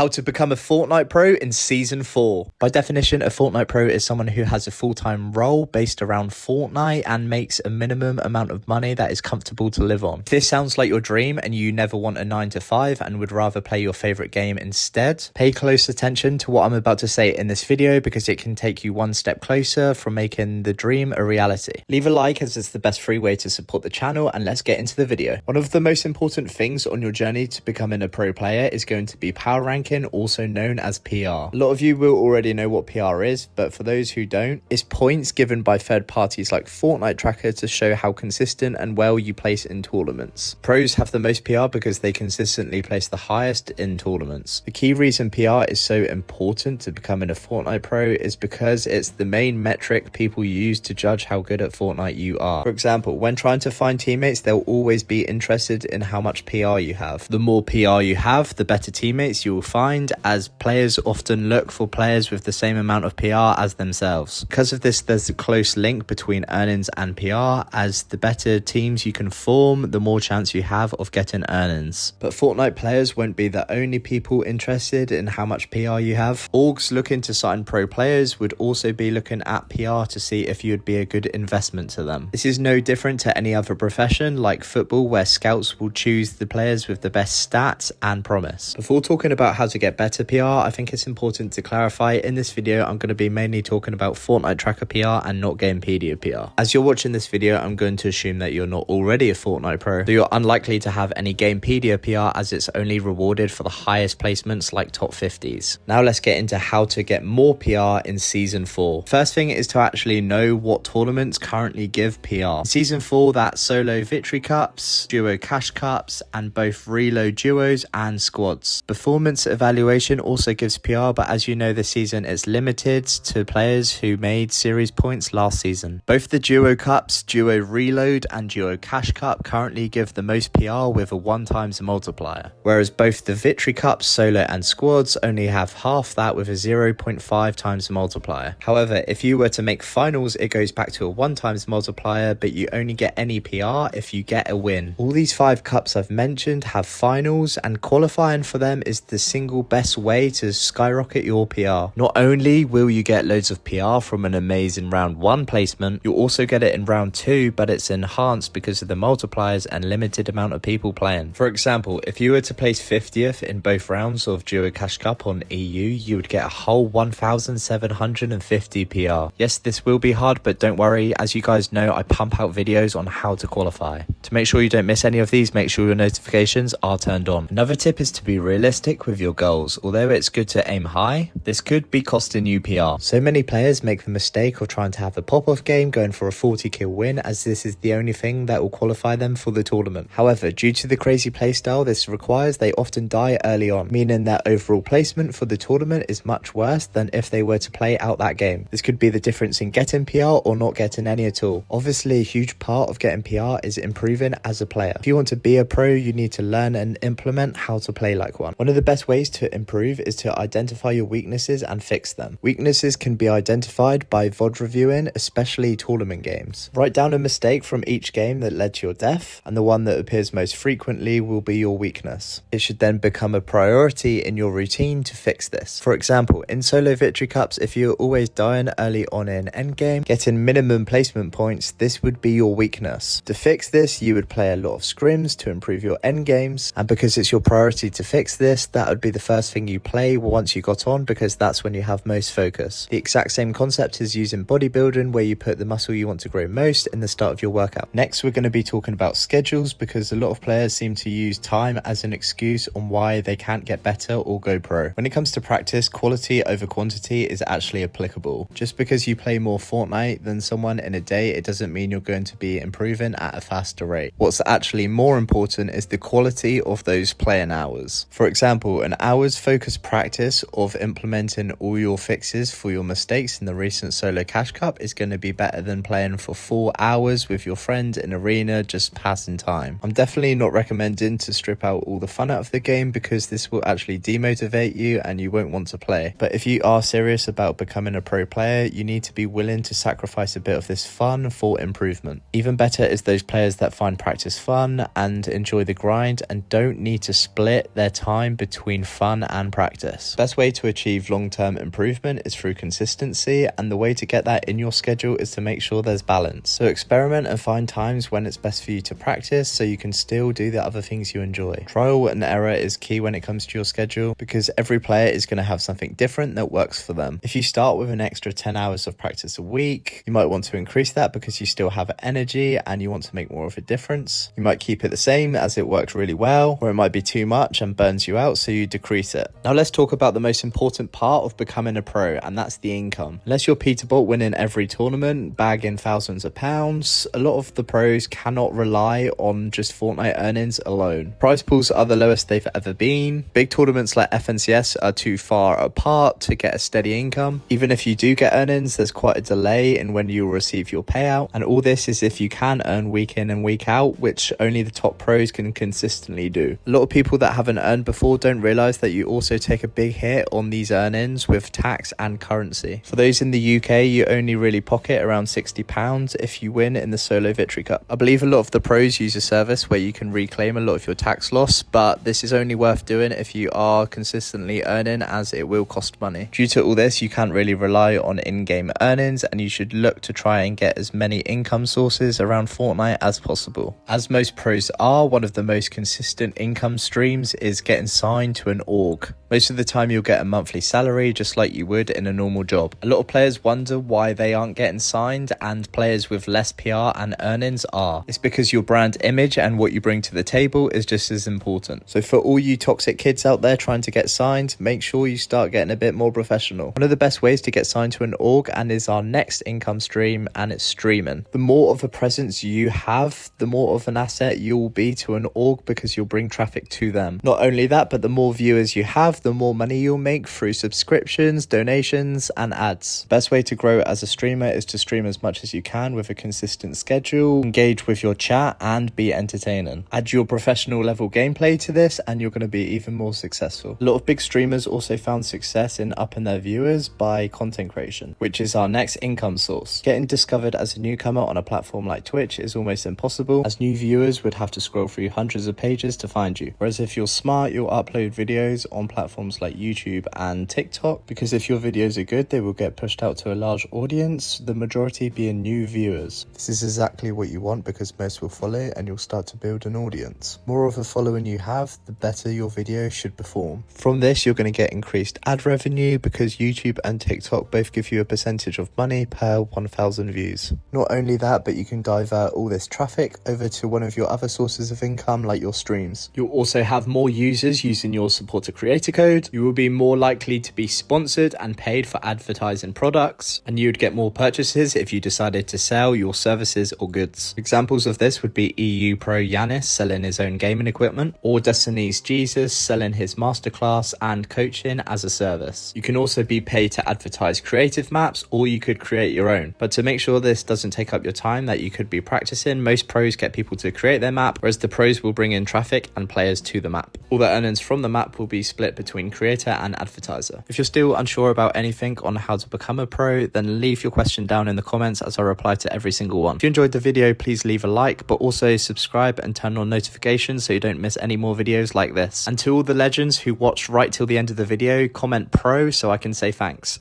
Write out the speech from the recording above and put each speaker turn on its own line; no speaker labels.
How to become a Fortnite pro in Season 4. By definition, a Fortnite pro is someone who has a full-time role based around Fortnite and makes a minimum amount of money that is comfortable to live on. If this sounds like your dream and you never want a 9 to 5 and would rather play your favorite game instead, pay close attention to what I'm about to say in this video because it can take you one step closer from making the dream a reality. Leave a like as it's the best free way to support the channel, and let's get into the video. One of the most important things on your journey to becoming a pro player is going to be power ranking, also known as PR. A lot of you will already know what PR is, but for those who don't, it's points given by third parties like Fortnite Tracker to show how consistent and well you place in tournaments. Pros have the most PR because they consistently place the highest in tournaments. The key reason PR is so important to becoming a Fortnite pro is because it's the main metric people use to judge how good at Fortnite you are. For example, when trying to find teammates, they'll always be interested in how much PR you have. The more PR you have, the better teammates you will find, as players often look for players with the same amount of PR as themselves. Because of this, there's a close link between earnings and PR, as the better teams you can form, the more chance you have of getting earnings. But Fortnite players won't be the only people interested in how much PR you have. Orgs looking to sign pro players would also be looking at PR to see if you would be a good investment to them. This is no different to any other profession like football, where scouts will choose the players with the best stats and promise. Before talking about how to get better PR, I think it's important to clarify in this video I'm going to be mainly talking about Fortnite Tracker PR and not Gamepedia PR. As you're watching this video, I'm going to assume that you're not already a Fortnite pro, so you're unlikely to have any Gamepedia PR as it's only rewarded for the highest placements like top 50s. Now let's get into how to get more PR in Season 4. First thing is to actually know what tournaments currently give PR. In Season 4, that's solo victory cups, duo cash cups, and both reload duos and squads. Performance evaluation also gives PR, but as you know, this season it's limited to players who made series points last season. Both the duo cups, duo reload and duo cash cup currently give the most PR with a 1x multiplier, whereas both the victory cups, solo and squads only have half that with a 0.5x multiplier. However, if you were to make finals, it goes back to a 1x multiplier, but you only get any PR if you get a win. All these 5 cups I've mentioned have finals, and qualifying for them is the single best way to skyrocket your PR. Not only will you get loads of PR from an amazing round 1 placement, you'll also get it in round 2, but it's enhanced because of the multipliers and limited amount of people playing. For example, if you were to place 50th in both rounds of Duo Cash Cup on EU, you would get a whole 1,750 PR. Yes, this will be hard, but don't worry, as you guys know, I pump out videos on how to qualify. To make sure you don't miss any of these, make sure your notifications are turned on. Another tip is to be realistic with your goals. Although it's good to aim high, this could be costing you PR. So many players make the mistake of trying to have a pop-off game, going for a 40 kill win, as this is the only thing that will qualify them for the tournament. However, due to the crazy playstyle this requires, they often die early on, meaning their overall placement for the tournament is much worse than if they were to play out that game. This could be the difference in getting PR or not getting any at all. Obviously, a huge part of getting PR is improving as a player. If you want to be a pro, you need to learn and implement how to play like one. One of the best ways to improve is to identify your weaknesses and fix them. Weaknesses can be identified by VOD reviewing, especially tournament games. Write down a mistake from each game that led to your death, and the one that appears most frequently will be your weakness. It should then become a priority in your routine to fix this. For example, in solo victory cups, if you're always dying early on in endgame, getting minimum placement points, this would be your weakness. To fix this, you would play a lot of scrims to improve your endgames, and because it's your priority to fix this, that would be the first thing you play once you got on, because that's when you have most focus. The exact same concept is used in bodybuilding, where you put the muscle you want to grow most in the start of your workout. Next, we're going to be talking about schedules, because a lot of players seem to use time as an excuse on why they can't get better or go pro. When it comes to practice, quality over quantity is actually applicable. Just because you play more Fortnite than someone in a day, it doesn't mean you're going to be improving at a faster rate. What's actually more important is the quality of those playing hours. For example, an hour's focused practice of implementing all your fixes for your mistakes in the recent solo cash cup is going to be better than playing for 4 hours with your friend in arena just passing time. I'm definitely not recommending to strip out all the fun out of the game, because this will actually demotivate you and you won't want to play. But if you are serious about becoming a pro player, you need to be willing to sacrifice a bit of this fun for improvement. Even better is those players that find practice fun and enjoy the grind and don't need to split their time between fun and practice. Best way to achieve long-term improvement is through consistency, and the way to get that in your schedule is to make sure there's balance. So experiment and find times when it's best for you to practice so you can still do the other things you enjoy. Trial and error is key when it comes to your schedule, because every player is going to have something different that works for them. If you start with an extra 10 hours of practice a week, you might want to increase that because you still have energy and you want to make more of a difference. You might keep it the same as it worked really well, or it might be too much and burns you out, so you decrease it. Now let's talk about the most important part of becoming a pro, and that's the income. Unless you're Peter Bolt winning every tournament, bagging thousands of pounds, a lot of the pros cannot rely on just Fortnite earnings alone. Prize pools are the lowest they've ever been. Big tournaments like FNCS are too far apart to get a steady income. Even if you do get earnings, there's quite a delay in when you'll receive your payout, and all this is if you can earn week in and week out, which only the top pros can consistently do. A lot of people that haven't earned before don't realize that you also take a big hit on these earnings with tax and currency. For those in the UK, you only really pocket around £60 if you win in the Solo Victory Cup. I believe a lot of the pros use a service where you can reclaim a lot of your tax loss, but this is only worth doing if you are consistently earning, as it will cost money. Due to all this, you can't really rely on in-game earnings, and you should look to try and get as many income sources around Fortnite as possible. As most pros are, one of the most consistent income streams is getting signed to an org. Most of the time you'll get a monthly salary just like you would in a normal job. A lot of players wonder why they aren't getting signed, and players with less PR and earnings are. It's because your brand image and what you bring to the table is just as important. So for all you toxic kids out there trying to get signed, make sure you start getting a bit more professional. One of the best ways to get signed to an org, and is our next income stream, and it's streaming. The more of a presence you have, the more of an asset you'll be to an org, because you'll bring traffic to them. Not only that, but the more viewers you have, the more money you'll make through subscriptions, donations, and ads. Best way to grow as a streamer is to stream as much as you can with a consistent schedule, engage with your chat, and be entertaining. Add your professional level gameplay to this and you're going to be even more successful. A lot of big streamers also found success in upping their viewers by content creation, which is our next income source. Getting discovered as a newcomer on a platform like Twitch is almost impossible, as new viewers would have to scroll through hundreds of pages to find you. Whereas if you're smart, you'll upload videos on platforms like YouTube and TikTok, because if your videos are good, they will get pushed out to a large audience, the majority being new viewers. This is exactly what you want, because most will follow and you'll start to build an audience. More of a following you have, the better your video should perform. From this, you're going to get increased ad revenue, because YouTube and TikTok both give you a percentage of money per 1,000 views. Not only that, but you can divert all this traffic over to one of your other sources of income, like your streams. You'll also have more users using your supporter creator code. You will be more likely to be sponsored and paid for advertising products, and you'd get more purchases if you decided to sell your services or goods. Examples of this would be EU Pro Yanis selling his own gaming equipment, or Destiny's Jesus selling his masterclass and coaching as a service. You can also be paid to advertise creative maps, or you could create your own. But to make sure this doesn't take up your time that you could be practicing, most pros get people to create their map, whereas the pros will bring in traffic and players to the map. All the earnings from the map will be split between creator and advertiser. If you're still unsure about anything on how to become a pro, then leave your question down in the comments, as I reply to every single one. If you enjoyed the video, please leave a like, but also subscribe and turn on notifications so you don't miss any more videos like this. And to all the legends who watched right till the end of the video, comment pro so I can say thanks.